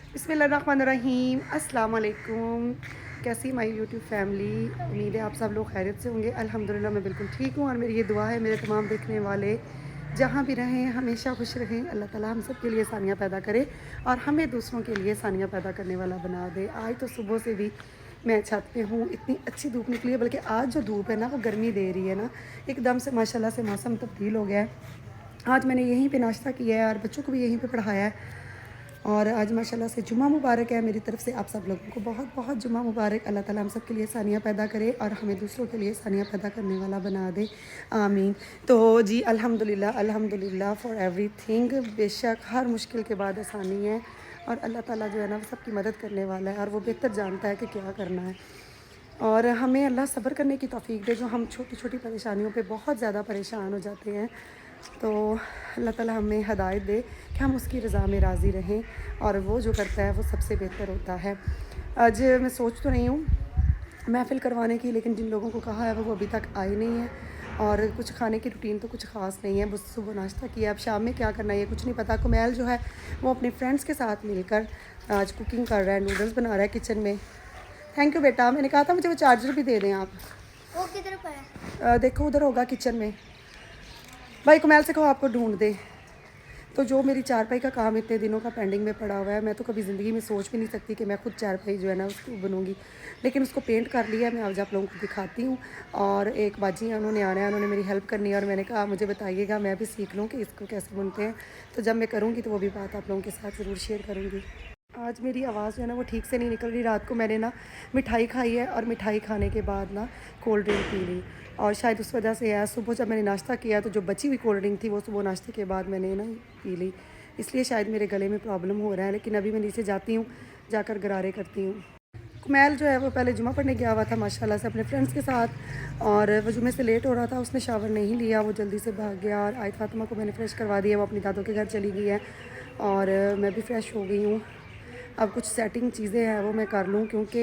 बिस्मिल्लाहिर्रहमानिर्रहीम, अस्सलाम वालेकुम। कैसी माई यूट्यूब फैमिली, उम्मीद है आप सब लोग खैरियत से होंगे। अल्हम्दुलिल्लाह मैं बिल्कुल ठीक हूँ और मेरी ये दुआ है मेरे तमाम देखने वाले जहाँ भी रहें हमेशा खुश रहें। अल्लाह ताला हम सब के लिए सानिया पैदा करे और हमें दूसरों के लिए सानिया पैदा करने वाला बना दे। आज तो सुबह से भी मैं छत पे हूँ, इतनी अच्छी धूप निकली है, बल्कि आज जो धूप है ना वो गर्मी दे रही है ना, एकदम से माशाल्लाह से मौसम तब्दील हो गया है। आज मैंने यहीं पे नाश्ता किया है और बच्चों को भी यहीं पे पढ़ाया है। और आज माशाल्लाह से जुम्मा मुबारक है मेरी तरफ से आप सब लोगों को बहुत बहुत जुम्मा मुबारक। अल्लाह ताला हम सब के लिए सानिया पैदा करे और हमें दूसरों के लिए सानिया पैदा करने वाला बना दे, आमीन। तो जी अल्हम्दुलिल्लाह अल्हम्दुलिल्लाह फ़ॉर एवरीथिंग। बेशक हर मुश्किल के बाद आसानी है और अल्लाह ताला जो है ना सबकी मदद करने वाला है और वो बेहतर जानता है कि क्या करना है। और हमें अल्लाह सब्र करने की तौफीक दे। जो हम छोटी छोटी परेशानियों पे बहुत ज़्यादा परेशान हो जाते हैं, तो अल्लाह ताला हमें हदायत दे कि हम उसकी रज़ा में राज़ी रहें और वो जो करता है वो सबसे बेहतर होता है। आज मैं सोच तो रही हूँ महफ़िल करवाने की, लेकिन जिन लोगों को कहा है वो अभी तक आए नहीं हैं और कुछ खाने की रूटीन तो कुछ ख़ास नहीं है। बस सुबह नाश्ता किया, अब शाम में क्या करना है ये कुछ नहीं पता। कुमैल जो है वो अपने फ्रेंड्स के साथ मिलकर आज कुकिंग कर रहा है, नूडल्स बना रहा है किचन में। थैंक यू बेटा, मैंने कहा था मुझे वो चार्जर भी दे दें आप। वो किधर पर है? देखो उधर होगा किचन में। भाई कुमैल से कहो आपको ढूंढ दे। तो जो मेरी चारपाई का काम इतने दिनों का पेंडिंग में पड़ा हुआ है, मैं तो कभी ज़िंदगी में सोच भी नहीं सकती कि मैं खुद चारपाई जो है ना उसको बनूंगी, लेकिन उसको पेंट कर लिया है। मैं आज आप लोगों को दिखाती हूँ। और एक बाजी है, उन्होंने आना है, उन्होंने मेरी हेल्प करनी है और मैंने कहा मुझे बताइएगा, मैं भी सीख लूँ कि इसको कैसे बुनते हैं। तो जब मैं करूँगी तो वो भी बात आप लोगों के साथ ज़रूर शेयर करूँगी। आज मेरी आवाज़ जो है ना वो ठीक से नहीं निकल रही। रात को मैंने ना मिठाई खाई है और मिठाई खाने के बाद ना कोल्ड ड्रिंक पी ली और शायद उस वजह से यार सुबह जब मैंने नाश्ता किया तो जो बची हुई कोल्ड ड्रिंक थी वो सुबह नाश्ते के बाद मैंने ना पी ली, इसलिए शायद मेरे गले में प्रॉब्लम हो रहा है। लेकिन अभी मैं नीचे जाती हूँ, जाकर गरारे करती हूँ। कुमैल जो है वो पहले जुमा पढ़ने गया हुआ था माशाल्लाह से अपने फ्रेंड्स के साथ, और वो जुमे से लेट हो रहा था, उसने शावर नहीं लिया, वो जल्दी से भाग गया। और आयत फातिमा को मैंने फ़्रेश करवा दिया, वो अपनी दादों के घर चली गई है और मैं भी फ़्रेश हो गई हूँ। अब कुछ सेटिंग चीज़ें हैं वो मैं कर लूँ, क्योंकि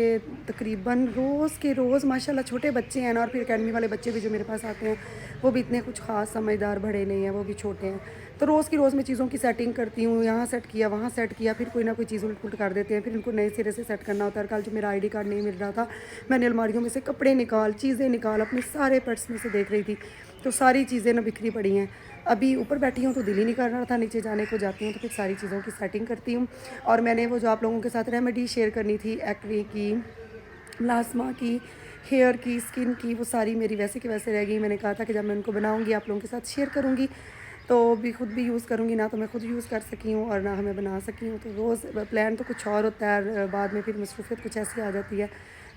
तकरीबन रोज़ के रोज़ माशाल्लाह छोटे बच्चे हैं ना, और फिर अकेडमी वाले बच्चे भी जो मेरे पास आते हैं वो भी इतने कुछ ख़ास समझदार बड़े नहीं हैं, वो भी छोटे हैं। तो रोज़ की रोज़ मैं चीज़ों की सेटिंग करती हूँ, यहाँ सेट किया वहाँ सेट किया, फिर कोई ना कोई चीज़ उलट पुलट कर देते हैं, फिर इनको नए सिरे से सेट करना होता है। कल जो मेरा ID कार्ड नहीं मिल रहा था, मैंने अलमारियों में से कपड़े निकाल, चीज़ें निकाल, अपने सारे पर्स में से देख रही थी, तो सारी चीज़ें ना बिखरी पड़ी हैं। अभी ऊपर बैठी हूँ तो दिल ही नहीं कर रहा था नीचे जाने को, जाती हूँ तो फिर सारी चीज़ों की सेटिंग करती हूँ। और मैंने वो जो आप लोगों के साथ रेमेडी शेयर करनी थी, एक्ने की, लास्मा की, हेयर की, स्किन की, वो सारी मेरी वैसे की वैसे रह गई। मैंने कहा था कि जब मैं उनको बनाऊँगी आप लोगों के साथ शेयर करूँगी, तो भी खुद भी यूज़ करूँगी ना, तो मैं खुद यूज़ कर सकी हूँ और ना हमें बना सकी हूँ। तो रोज़ प्लान तो कुछ और होता है, बाद में फिर मसरूफियत कुछ ऐसी आ जाती है,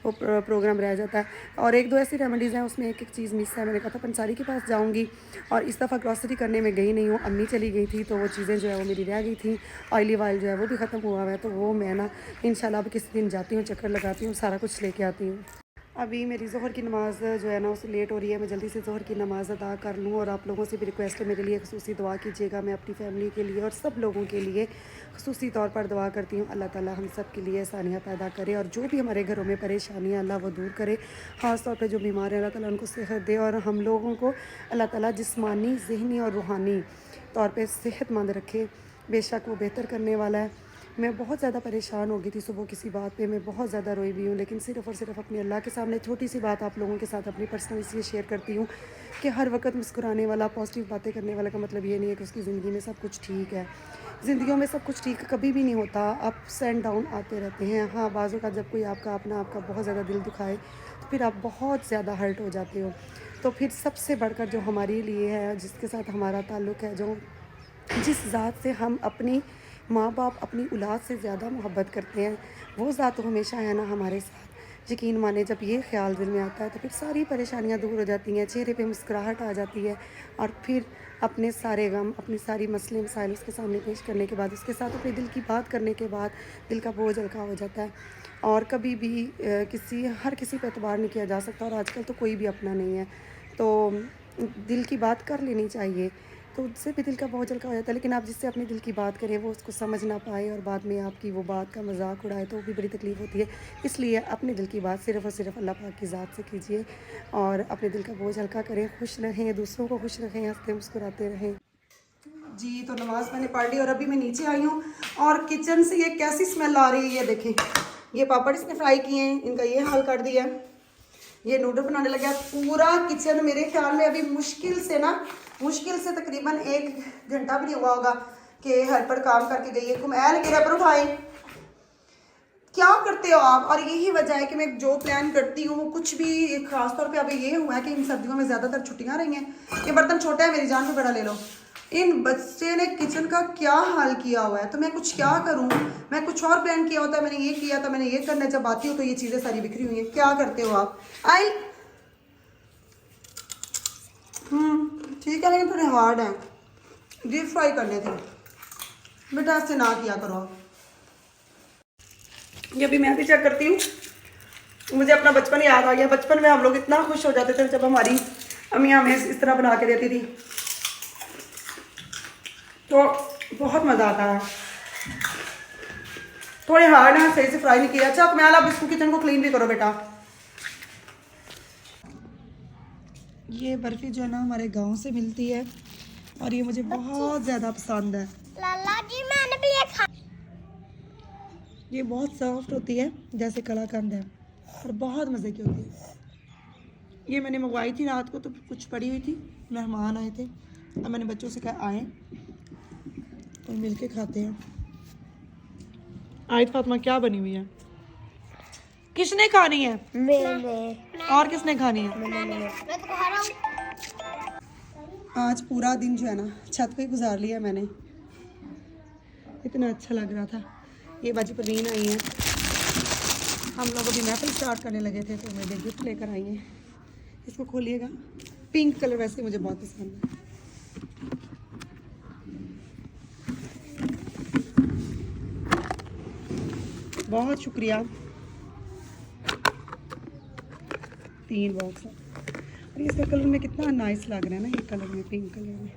वो प्रोग्राम रह जाता है। और एक दो ऐसी रेमेडीज़ हैं उसमें एक एक चीज़ मिस है। मैंने कहा था पंसारी के पास जाऊँगी और इस दफ़ा ग्रॉसरी करने में गई नहीं हूँ, अम्मी चली गई थी, तो वो चीज़ें जो है वो मेरी रह गई थी। ऑयली ऑयल जो है वो भी ख़त्म हुआ हुआ है, तो वो मैं ना इंशाल्लाह अब किसी दिन जाती हूँ, चक्कर लगाती हूँ, सारा कुछ लेके आती हूँ। अभी मेरी ज़ोहर की नमाज़ जो है ना उससे लेट हो रही है, मैं जल्दी से ज़ोहर की नमाज़ अदा कर लूँ। और आप लोगों से भी रिक्वेस्ट है, मेरे लिए ख़ुसूसी दुआ कीजिएगा। मैं अपनी फ़ैमिली के लिए और सब लोगों के लिए ख़ुसूसी तौर पर दुआ करती हूँ। अल्लाह ताला हम सब के लिए आसानियाँ पैदा करे और जो भी हमारे घरों में परेशानियाँ अल्लाह वो दूर करे। ख़ास तौर पर जो बीमार हैं अल्लाह ताला उनको सेहत दे और हम लोगों को अल्लाह ताला जिस्मानी, ज़हनी और रूहानी तौर पर सेहतमंद रखे। बेशक वो बेहतर करने वाला है। मैं बहुत ज़्यादा परेशान हो गई थी सुबह किसी बात पे, मैं बहुत ज़्यादा रोई भी हूँ, लेकिन सिर्फ़ और सिर्फ अपने अल्लाह के सामने छोटी सी बात आप लोगों के साथ अपनी पर्सनल इसलिए शेयर करती हूँ कि हर वक्त मुस्कुराने वाला, पॉजिटिव बातें करने वाला का मतलब ये नहीं है कि उसकी ज़िंदगी में सब कुछ ठीक है। ज़िंदगियों में सब कुछ ठीक कभी भी नहीं होता, अप्स एंड डाउन आते रहते हैं। हाँ, बाज़ों का जब कोई आपका अपना आपका बहुत ज़्यादा दिल दुखाए तो फिर आप बहुत ज़्यादा हर्ट हो जाते हो। तो फिर सबसे बढ़कर जो हमारे लिए है, जिसके साथ हमारा ताल्लुक़ है, जो जिस ज़ात से हम अपनी माँ बाप, अपनी औलाद से ज़्यादा मोहब्बत करते हैं, वो ज़ात तो हमेशा है ना हमारे साथ। यकीन माने जब ये ख़्याल दिल में आता है तो फिर सारी परेशानियाँ दूर हो जाती हैं, चेहरे पे मुस्कुराहट आ जाती है। और फिर अपने सारे गम, अपनी सारी मसले मसाइल उसके सामने पेश करने के बाद, उसके साथ अपने दिल की बात करने के बाद दिल का बोझ हल्का हो जाता है। और कभी भी हर किसी पे एतबार नहीं किया जा सकता और आजकल तो कोई भी अपना नहीं है। तो दिल की बात कर लेनी चाहिए, तो उससे भी दिल का बोझ हल्का हो जाता है। लेकिन आप जिससे अपने दिल की बात करें वो उसको समझ ना पाए और बाद में आपकी वो बात का मजाक उड़ाए, तो वो भी बड़ी तकलीफ़ होती है। इसलिए अपने दिल की बात सिर्फ़ और सिर्फ अल्लाह पाक की ज़ात से कीजिए और अपने दिल का बोझ हल्का करें, खुश रहें, दूसरों को खुश रखें, हंसते मुस्कुराते रहें। जी तो नमाज मैंने पढ़ ली और अभी मैं नीचे आई हूँ और किचन से ये कैसी स्मेल आ रही है ये देखें। ये पापड़ इसने फ्राई किए हैं, इनका ये हाल कर दिया है। ये नूडल बनाने लगा। पूरा किचन मेरे ख्याल में अभी मुश्किल से तकरीबन 1 घंटा भी नहीं हुआ होगा कि हेल्पर काम करके गई है। कुमैल के हेल्पर उठाए, क्या करते हो आप? और यही वजह है कि मैं जो प्लान करती हूँ वो कुछ भी, खास तौर पे अभी ये हुआ है कि इन सर्दियों में ज़्यादातर छुट्टियाँ रही हैं। ये बर्तन छोटा है, मेरी जान पे बड़ा ले लो। इन बच्चे ने किचन का क्या हाल किया हुआ है, तो मैं कुछ क्या करूँ? मैं कुछ और प्लान किया होता है, मैंने ये किया था, मैंने ये करना है। जब आती हूँ तो ये चीज़ें सारी बिखरी हुई हैं। क्या करते हो आप? आई ठीक है, लेकिन थोड़े हार्ड हैं, डीप फ्राई करने थे बेटा, ऐसे ना किया करो आप। ये अभी मैं भी चेक करती हूँ। मुझे अपना बचपन याद आ गया। बचपन में हम लोग इतना खुश हो जाते थे जब हमारी अम्मी हमें इस तरह बना के देती थी, तो बहुत मज़ा आता है। थोड़े हार्ड हैं, सही से फ्राई नहीं किया। अच्छा मैं आप इसको किचन को क्लीन भी करो बेटा। ये बर्फ़ी जो है ना हमारे गांव से मिलती है और ये मुझे बहुत ज़्यादा पसंद है। लाला जी मैंने भी ये खा। ये बहुत सॉफ्ट होती है जैसे कलाकंद है और बहुत मज़े की होती है। ये मैंने मंगवाई थी रात को, तो कुछ पड़ी हुई थी, मेहमान आए थे। अब मैंने बच्चों से कहा आए और मिल के खाते हैं। आयत फातिमा क्या बनी हुई है? किसने खानी है? मैंने। और किसने खानी है? मैं तो खा रहा हूँ। आज पूरा दिन जो है ना छत पे गुजार लिया मैंने, इतना अच्छा लग रहा था। ये बाजी परवीन आई है, हम लोग अभी महफिल स्टार्ट करने लगे थे तो मेरे गिफ्ट लेकर आई हैं। इसको खोलिएगा। पिंक कलर वैसे मुझे बहुत पसंद है। बहुत शुक्रिया। 3 बॉक्स है और इसका कलर में कितना नाइस लग रहा है ना, ये कलर में, पिंक कलर में।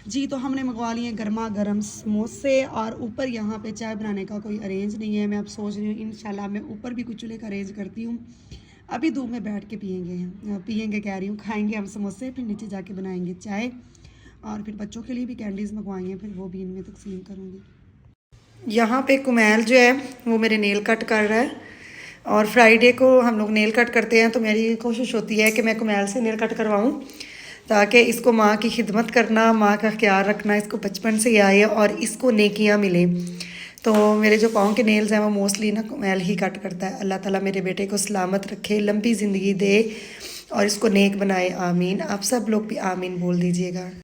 जी तो हमने मंगवा लिए गर्मा गर्म समोसे और ऊपर यहाँ पे चाय बनाने का कोई अरेंज नहीं है। मैं अब सोच रही हूँ इंशाल्लाह मैं ऊपर भी कुछ चूल्हे का अरेंज करती हूँ। अभी धूप में बैठ के पियेंगे कह रही हूँ, खाएंगे हम समोसे, फिर नीचे जाके बनाएंगे चाय और फिर बच्चों के लिए भी कैंडीज़ मंगवाएंगे, फिर वो भी इनमें तकसीम करूँगी। यहाँ पे कुमैल जो है वो मेरे नेल कट कर रहा है और फ्राइडे को हम लोग नेल कट करते हैं, तो मेरी कोशिश होती है कि मैं कुमैल से नेल कट करवाऊँ ताकि इसको माँ की खिदमत करना, माँ का ख्याल रखना इसको बचपन से ही आए और इसको नेकियाँ मिले। तो मेरे जो पाँव के नेल्स हैं वो मोस्टली ना कुमैल ही कट करता है। अल्लाह ताला मेरे बेटे को सलामत रखे, लंबी ज़िंदगी दे और इसको नेक बनाए, आमीन। आप सब लोग भी आमीन बोल दीजिएगा।